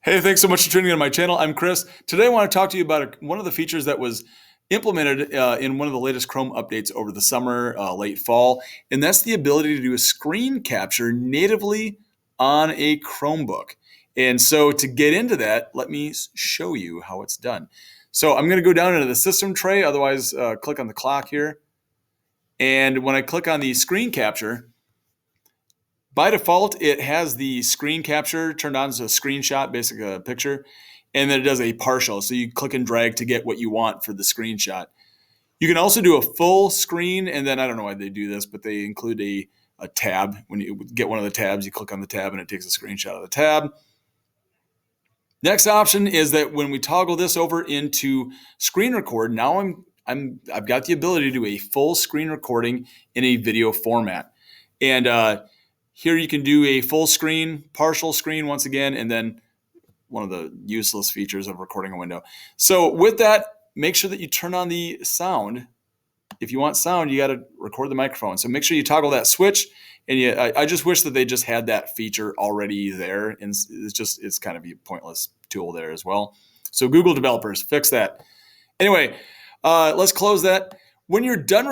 Hey, thanks so much for tuning in to my channel. I'm Chris. Today I want to talk to you about one of the features that was implemented in one of the latest Chrome updates over the summer, late fall, and that's the ability to do a screen capture natively on a Chromebook. And so to get into that, let me show you how it's done. So I'm going to go down into the system tray, otherwise click on the clock here. And when I click on the screen capture, by default, it has the screen capture turned on as a screenshot, basically a picture, and then it does a partial. So you click and drag to get what you want for the screenshot. You can also do a full screen, and then I don't know why they do this, but they include a tab. When you get one of the tabs, you click on the tab and it takes a screenshot of the tab. Next option is that when we toggle this over into screen record, now I've got the ability to do a full screen recording in a video format. And here you can do a full screen, partial screen once again, and then one of the useless features of recording a window. So with that, make sure that you turn on the sound. If you want sound, you got to record the microphone. So make sure you toggle that switch. And I just wish that they just had that feature already there. And it's kind of a pointless tool there as well. So Google developers, fix that. Anyway, let's close that. When you're done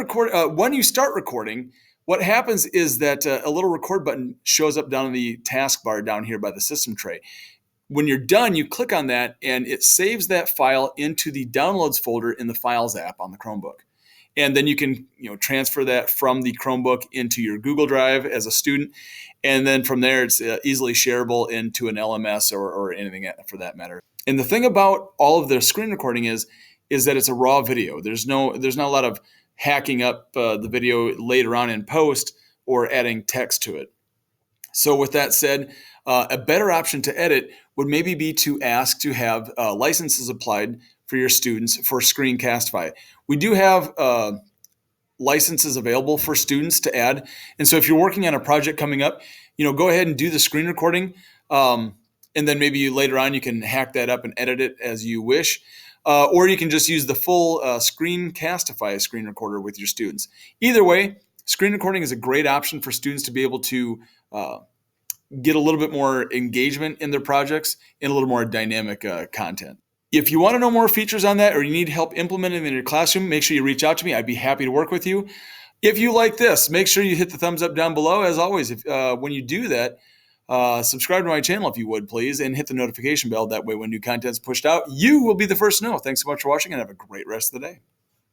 when you start recording, what happens is that a little record button shows up down in the taskbar down here by the system tray. When you're done, you click on that and it saves that file into the downloads folder in the Files app on the Chromebook. And then you can transfer that from the Chromebook into your Google Drive as a student. And then from there, it's easily shareable into an LMS or anything for that matter. And the thing about all of the screen recording is that it's a raw video. There's not a lot of hacking up the video later on in post or adding text to it. So with that said, a better option to edit would maybe be to ask to have licenses applied for your students for Screencastify. We do have licenses available for students to add. And so if you're working on a project coming up, go ahead and do the screen recording. And then maybe later on you can hack that up and edit it as you wish. Or you can just use the full Screencastify screen recorder with your students. Either way, screen recording is a great option for students to be able to get a little bit more engagement in their projects and a little more dynamic content. If you want to know more features on that or you need help implementing it in your classroom, make sure you reach out to me. I'd be happy to work with you. If you like this, make sure you hit the thumbs up down below. As always, when you do that, subscribe to my channel if you would, please, and hit the notification bell. That way when new content is pushed out, you will be the first to know. Thanks so much for watching and have a great rest of the day.